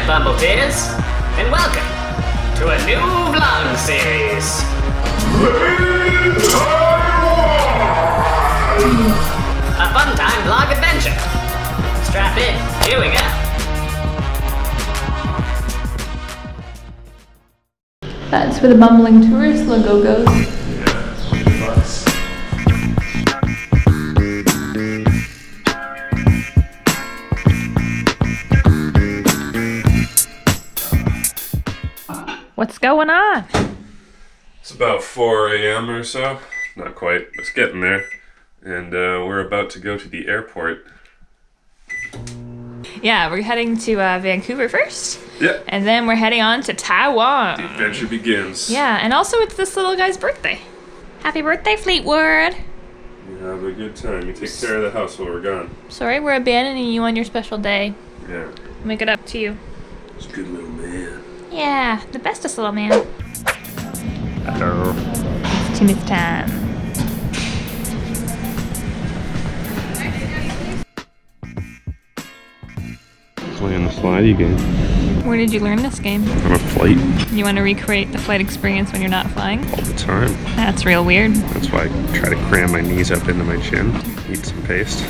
Bumblebeers, and welcome to a new vlog series. A fun time vlog adventure. Strap in, here we go. That's for the bumbling tourists, Lagogos. What's going on? It's about 4 a.m. or so. Not quite, it's getting there. And we're about to go to the airport. Yeah, we're heading to Vancouver first. Yeah. And then we're heading on to Taiwan. The adventure begins. Yeah, and also it's this little guy's birthday. Happy birthday, Fleetwood. You have a good time. You take care of the house while we're gone. Sorry, we're abandoning you on your special day. Yeah. Make it up to you. He's a good little man. Yeah, the bestest little man. Hello. It's Timothy time. Playing the slidey game. Where did you learn this game? On a flight. You want to recreate the flight experience when you're not flying? All the time. That's real weird. That's why I try to cram my knees up into my chin. Eat some paste.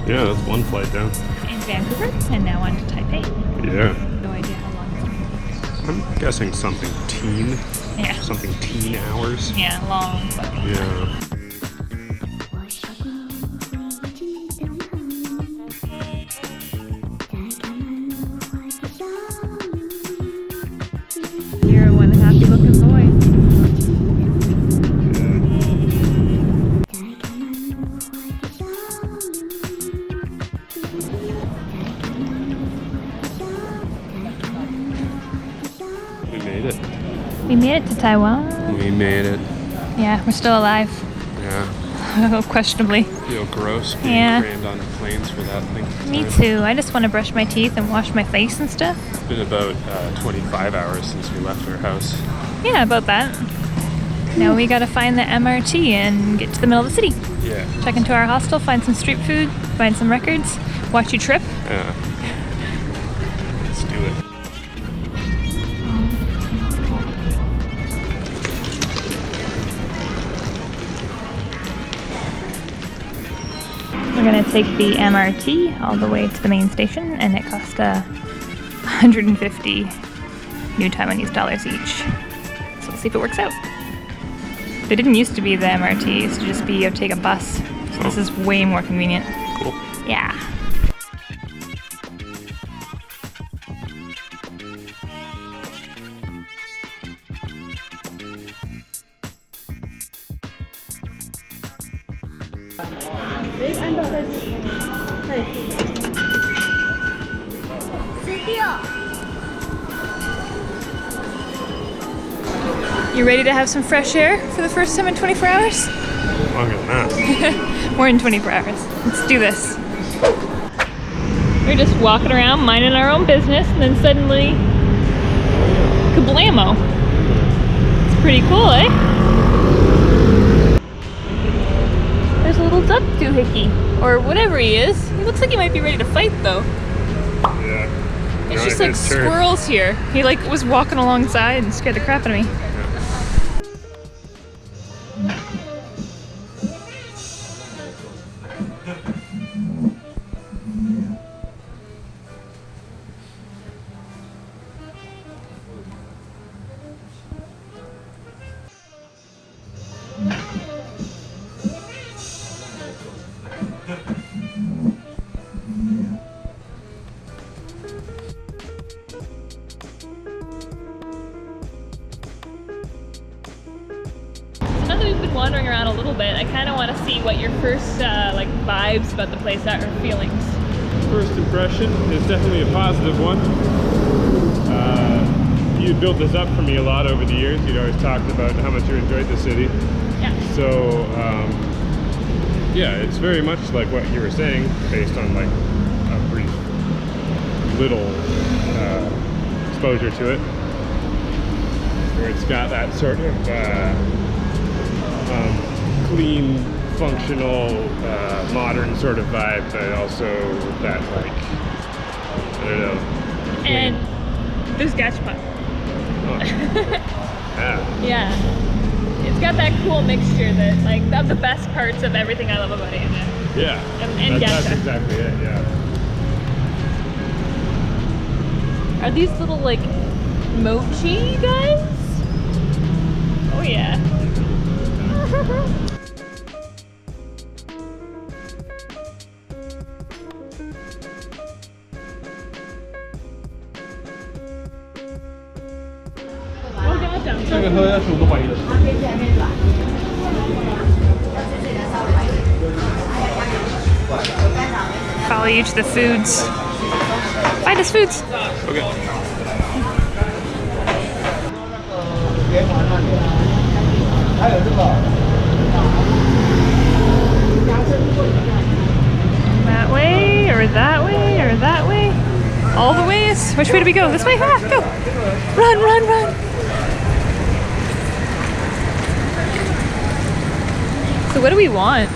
Yeah, that's one flight down. In Vancouver, and now on to Taipei. Yeah. No idea how long it's going to take. I'm guessing something teen. Yeah. Something teen hours. Yeah, long. But Yeah. you're one happy looking boy. We made it. We made it to Taiwan. We made it. Yeah, we're still alive. Yeah. Questionably. Feel gross being Yeah. crammed onto planes for that thing. Me too. I just want to brush my teeth and wash my face and stuff. It's been about 25 hours since we left our house. Yeah, about that. Now we gotta find the MRT and get to the middle of the city. Yeah. Check into our hostel, find some street food, find some records, watch you trip. Yeah. Let's do it. We're gonna take the MRT all the way to the main station, and it cost 150 new Taiwanese dollars each. So we'll see if it works out. They didn't used to be the MRT, it used to just be you take a bus. So this is way more convenient. Cool. Yeah. You ready to have some fresh air for the first time in 24 hours? Longer than that. More than 24 hours. Let's do this. We're just walking around minding our own business, and then suddenly, kablamo. It's pretty cool, eh? There's a little duck doohickey, or whatever he is. He looks like he might be ready to fight though. Yeah. There's just like squirrels here. He like was walking alongside and scared the crap out of me. Now that we've been wandering around a little bit, I kind of want to see what your first like vibes about the place are, or feelings. First impression is definitely a positive one. You built this up for me a lot over the years. You'd always talked about how much you enjoyed the city. Yeah. So, yeah, it's very much like what you were saying, based on like a brief little exposure to it. where it's got that sort of clean, functional, modern sort of vibe, but also that like, I don't know. And there's gachapon. Oh. Yeah. Yeah. It's got that cool mixture that, like, of the best parts of everything I love about Asia. Yeah. And that's gacha. exactly it, yeah. Are these little, like, mochi guys? Oh, yeah. Follow you to the foods. Find us foods. Okay. That way, or that way, or that way? All the ways? Which way do we go? This way? Ah, go! Run, run, run! So what do we want?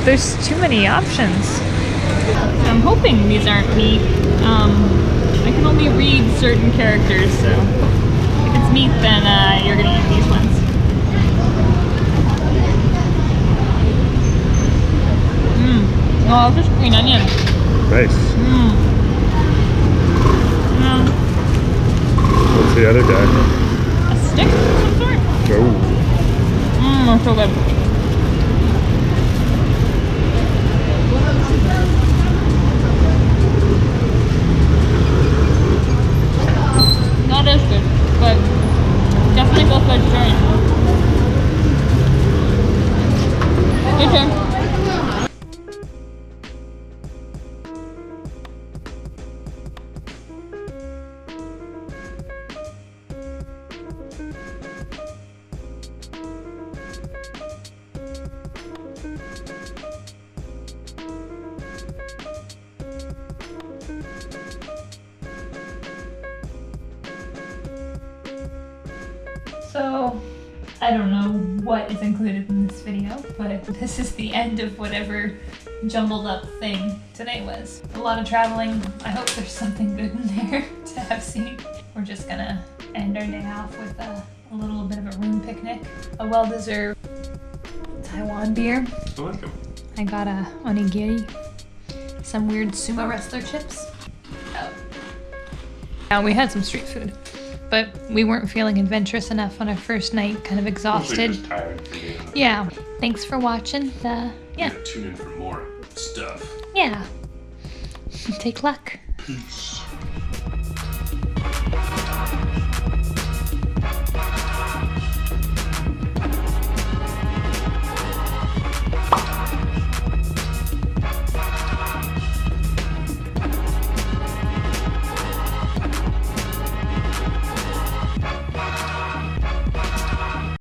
There's too many options. I'm hoping these aren't meat. I can only read certain characters, so if it's meat, then you're gonna eat these ones. Oh, just green onion. Nice. What's the other guy? A stick of some sort? Oh. That's so good. Not as good, but definitely both vegetarian. Your turn. So, I don't know what is included in this video, but this is the end of whatever jumbled up thing today was. A lot of traveling. I hope there's something good in there to have seen. We're just gonna end our day off with a little bit of a room picnic. A well-deserved Taiwan beer. I like them. I got a onigiri, some weird sumo wrestler chips. Oh. Now we had some street food. But we weren't feeling adventurous enough on our first night, kind of exhausted. Just tired for being on. Yeah. Thanks for watching. Yeah. Tune in for more stuff. Yeah. Take luck. Peace.